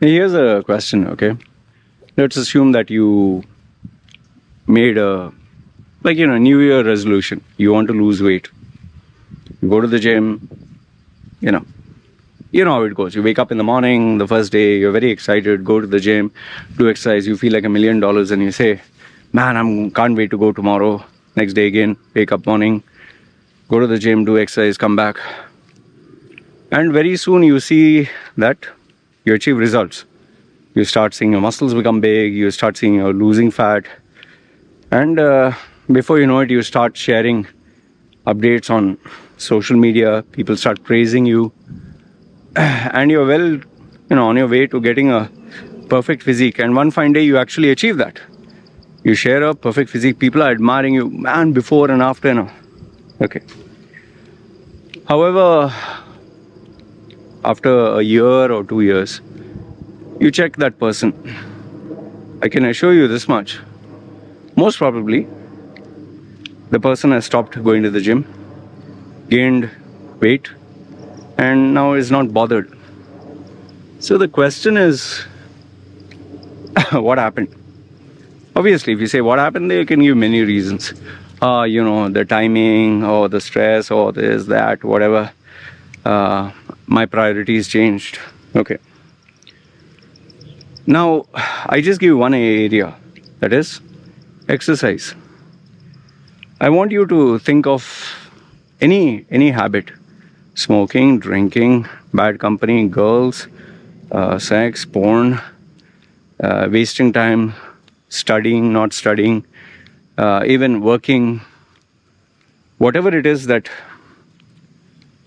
Here's a question, okay? Let's assume that you made a, New Year resolution. You want to lose weight. You go to the gym, you know. You know how it goes. You wake up in the morning, the first day, you're very excited, go to the gym, do exercise, you feel like $1 million and you say, man, can't wait to go tomorrow. Next day again, wake up morning, go to the gym, do exercise, come back. And very soon you see that you achieve results. You start seeing your muscles become big, you start seeing you're losing fat. And before you know it, you start sharing updates on social media, people start praising you. And you're on your way to getting a perfect physique. And one fine day you actually achieve that. You share a perfect physique, people are admiring you, man, before and after. Okay. However, after a year or 2 years, you check that person. I can assure you this much. Most probably, the person has stopped going to the gym, gained weight, and now is not bothered. So the question is, what happened? Obviously, if you say what happened, they can give many reasons. The timing, or the stress, or this, that, whatever. My priorities changed. Okay. Now, I just give one area, that is exercise. I want you to think of any habit. Smoking, drinking, bad company, girls, sex, porn, wasting time, studying, not studying, even working. Whatever it is that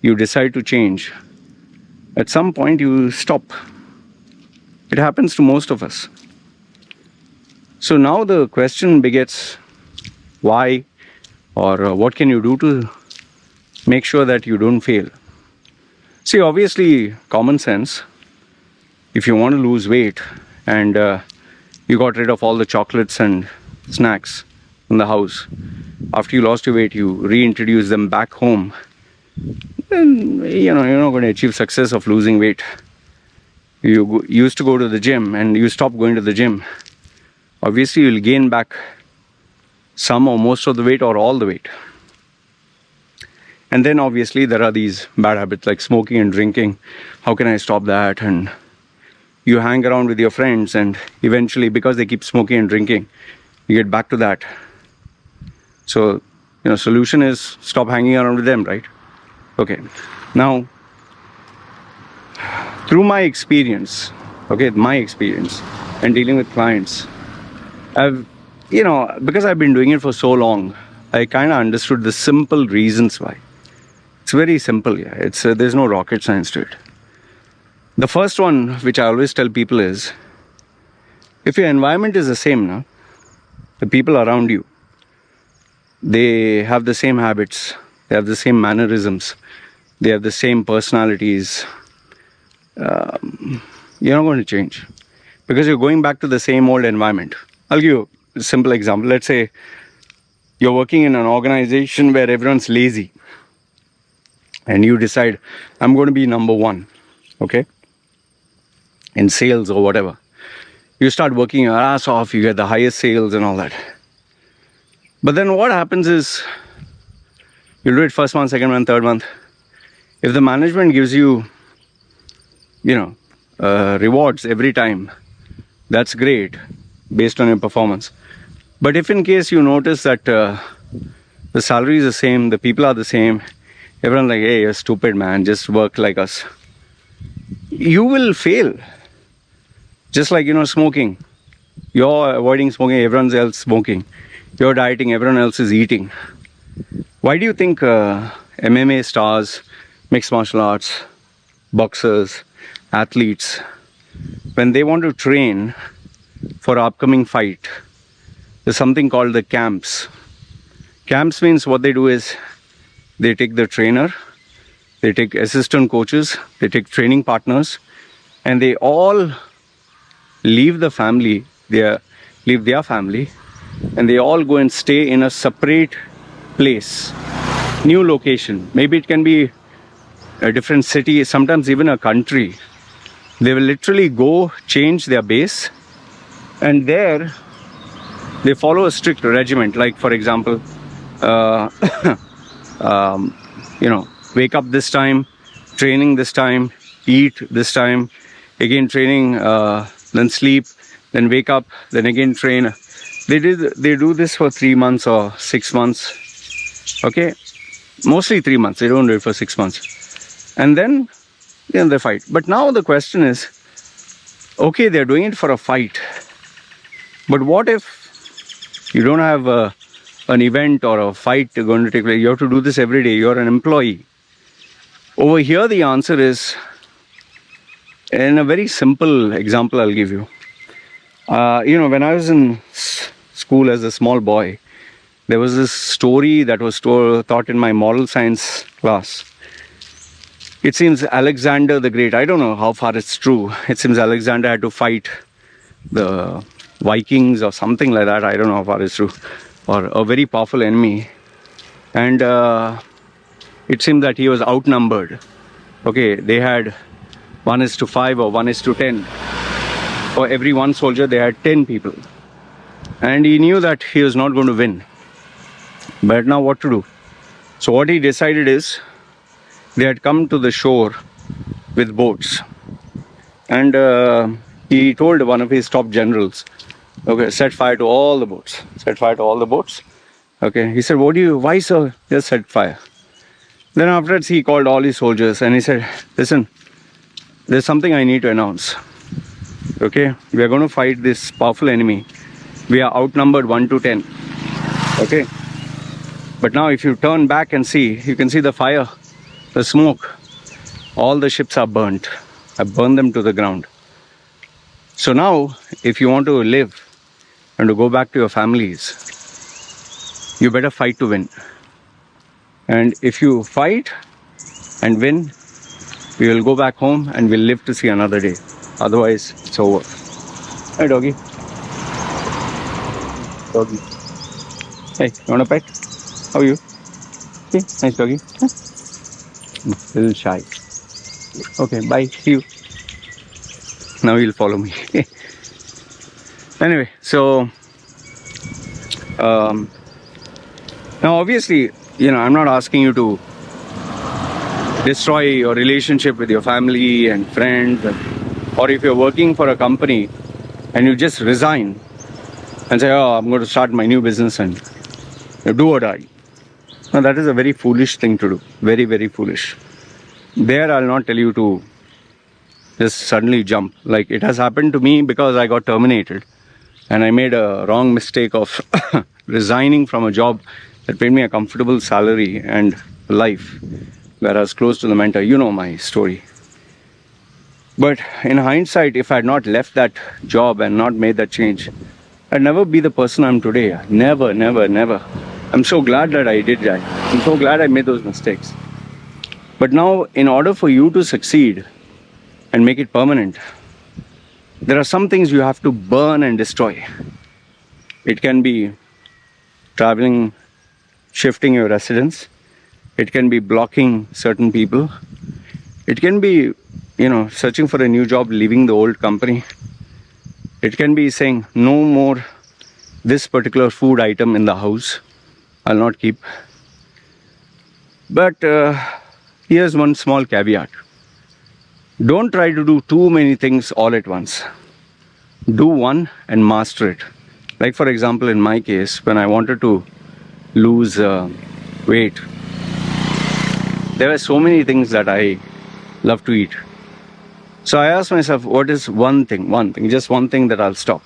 you decide to change, at some point you stop. It happens to most of us. So now the question begets, why, or what can you do to make sure that you don't fail? See, obviously, common sense. If you want to lose weight and you got rid of all the chocolates and snacks in the house, after you lost your weight, you reintroduce them back home, then you're not going to achieve success of losing weight. You used to go to the gym and you stop going to the gym. Obviously, you'll gain back some or most of the weight or all the weight. And then obviously there are these bad habits like smoking and drinking. How can I stop that? And you hang around with your friends, and eventually, because they keep smoking and drinking, you get back to that. So, solution is stop hanging around with them, right? Okay. Now, through my experience and dealing with clients, because I've been doing it for so long, I kind of understood the simple reasons why. It's very simple, yeah. There's no rocket science to it. The first one, which I always tell people, is if your environment is the same, the people around you, they have the same habits, they have the same mannerisms, they have the same personalities, you're not going to change because you're going back to the same old environment. I'll give you a simple example. Let's say you're working in an organization where everyone's lazy, and you decide, I'm going to be number one, okay, in sales or whatever. You start working your ass off, you get the highest sales and all that. But then what happens is, you do it first month, second month, third month. If the management gives you, rewards every time, that's great based on your performance. But if in case you notice that the salary is the same, the people are the same, everyone's like, hey, you're stupid, man, just work like us, you will fail. Just like, smoking. You're avoiding smoking, everyone else smoking. You're dieting, everyone else is eating. Why do you think MMA stars, mixed martial arts, boxers, athletes, when they want to train for an upcoming fight, there's something called the camps. Camps means what they do is they take the trainer, they take assistant coaches, they take training partners, and they all leave the family, leave their family, and they all go and stay in a separate place, new location. Maybe it can be a different city, sometimes even a country. They will literally go change their base, and there they follow a strict regiment. Like, for example, uh, um, wake up this time, training this time, eat this time, again training, then sleep, then wake up, then again train. They do this for 3 months or 6 months. Okay, mostly 3 months. They don't do it for 6 months, and then they fight. But now the question is, okay, they're doing it for a fight, but what if you don't have an event or a fight going to take place? You have to do this every day. You're an employee. Over here, the answer is in a very simple example I'll give you. When I was in school as a small boy, there was this story that was taught in my moral science class. It seems Alexander the Great, I don't know how far it's true. It seems Alexander had to fight the Vikings or something like that. I don't know how far it's true. Or a very powerful enemy. And it seemed that he was outnumbered. Okay, they had 1:5 or 1:10. For every one soldier, they had 10 people. And he knew that he was not going to win. But now what to do? So what he decided is, they had come to the shore with boats. And he told one of his top generals, okay, set fire to all the boats. Set fire to all the boats. Okay, he said, why sir? Just set fire. Then afterwards he called all his soldiers and he said, listen, there's something I need to announce. Okay, we are going to fight this powerful enemy. We are outnumbered 1-10. Okay, but now if you turn back and see, you can see the fire, the smoke. All the ships are burnt. I burned them to the ground. So now, if you want to live and to go back to your families, you better fight to win. And if you fight and win, we will go back home and we'll live to see another day. Otherwise, it's over. Hey, doggy. Doggy. Hey, you want a pet? How are you? Okay, nice doggy. A little shy. Okay, bye. See you. Now he'll follow me. Anyway, so now obviously, I'm not asking you to destroy your relationship with your family and friends, or if you're working for a company and you just resign and say, oh, I'm going to start my new business and do or die. Now that is a very foolish thing to do. Very, very foolish. There I'll not tell you to just suddenly jump. Like it has happened to me because I got terminated and I made a wrong mistake of resigning from a job that paid me a comfortable salary and life where I was close to the mentor. You know my story. But in hindsight, if I had not left that job and not made that change, I'd never be the person I'm today. Never, never, never. I'm so glad that I did that. I'm so glad I made those mistakes. But now, in order for you to succeed and make it permanent, there are some things you have to burn and destroy. It can be traveling, shifting your residence. It can be blocking certain people. It can be, searching for a new job, leaving the old company. It can be saying, no more this particular food item in the house. I'll not keep. But here's one small caveat. Don't try to do too many things all at once. Do one and master it. Like for example, in my case, when I wanted to lose weight, there were so many things that I love to eat. So I asked myself, what is one thing, just one thing that I'll stop.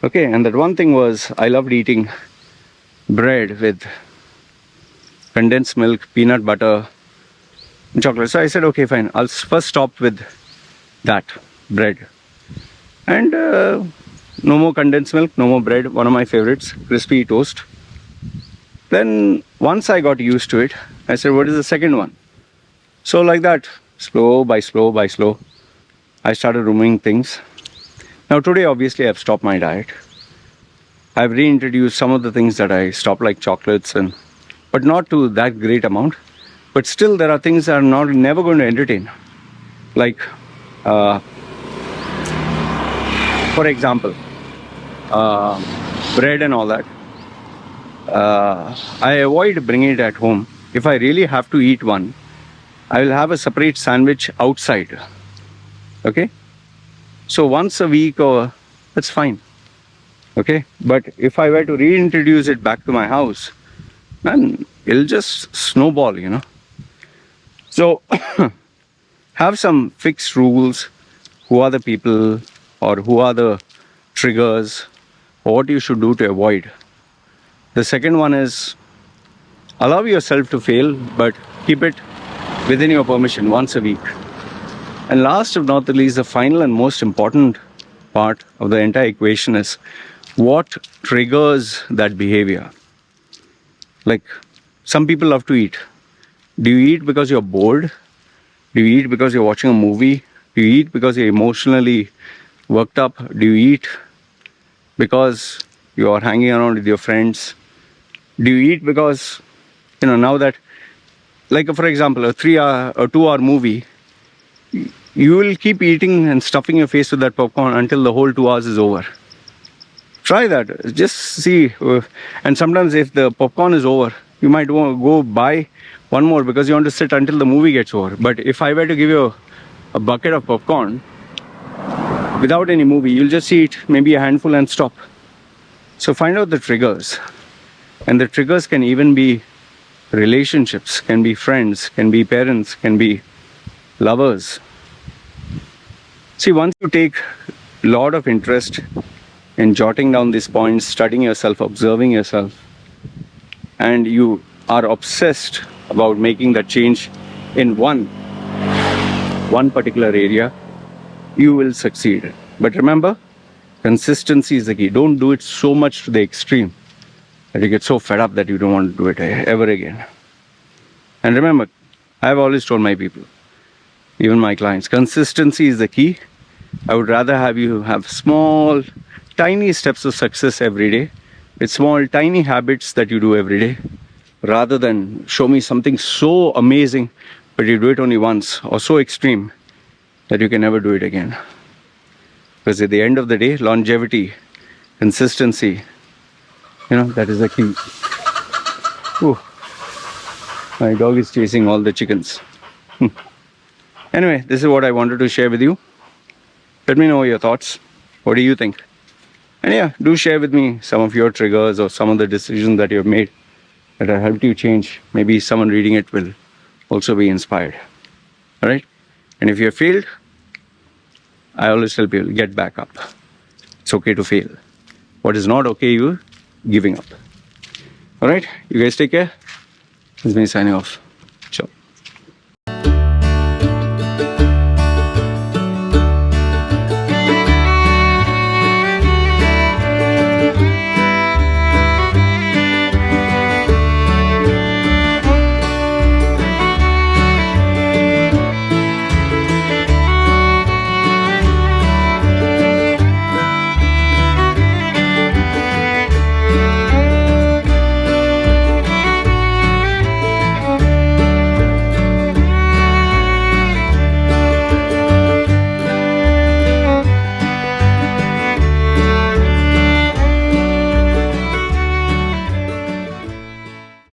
Okay, and that one thing was, I loved eating bread with condensed milk, peanut butter, and chocolate. So I said, okay, fine, I'll first stop with that bread. And no more condensed milk, no more bread, one of my favorites, crispy toast. Then once I got used to it, I said, what is the second one? So like that, slow by slow, I started removing things. Now today, obviously, I've stopped my diet. I've reintroduced some of the things that I stopped, like chocolates, but not to that great amount. But still, there are things that I'm never going to entertain. Like For example, uh, bread and all that. I avoid bringing it at home. If I really have to eat one, I will have a separate sandwich outside. Okay? So once a week, or that's fine. Okay? But if I were to reintroduce it back to my house, man, it'll just snowball. So have some fixed rules. Who are the people, or who are the triggers, or what you should do to avoid. The second one is allow yourself to fail, but keep it within your permission once a week. And last but not the least, the final and most important part of the entire equation is what triggers that behavior. Like, some people love to eat. Do you eat because you're bored? Do you eat because you're watching a movie? Do you eat because you're emotionally worked up? Do you eat because you're hanging around with your friends? Do you eat because, now that, like for example, a 3 hour or 2 hour movie, you will keep eating and stuffing your face with that popcorn until the whole 2 hours is over. Try that. Just see. And sometimes if the popcorn is over, you might want to go buy one more because you want to sit until the movie gets over. But if I were to give you a bucket of popcorn without any movie, you'll just eat maybe a handful and stop. So find out the triggers. And the triggers can even be relationships, can be friends, can be parents, can be lovers. See, once you take a lot of interest in jotting down these points, studying yourself, observing yourself, and you are obsessed about making that change in one particular area, you will succeed. But remember, consistency is the key. Don't do it so much to the extreme that you get so fed up that you don't want to do it ever again. And remember, I've always told my people, even my clients, consistency is the key. I would rather have you have small, tiny steps of success every day with small, tiny habits that you do every day, rather than show me something so amazing but you do it only once, or so extreme that you can never do it again. Because at the end of the day, longevity, consistency, that is the key. Ooh, my dog is chasing all the chickens. Anyway, this is what I wanted to share with you. Let me know your thoughts. What do you think? And yeah, do share with me some of your triggers or some of the decisions that you've made that have helped you change. Maybe someone reading it will also be inspired. All right? And if you have failed, I always tell people, get back up. It's okay to fail. What is not okay, you giving up. All right? You guys take care. This is me signing off. Ciao.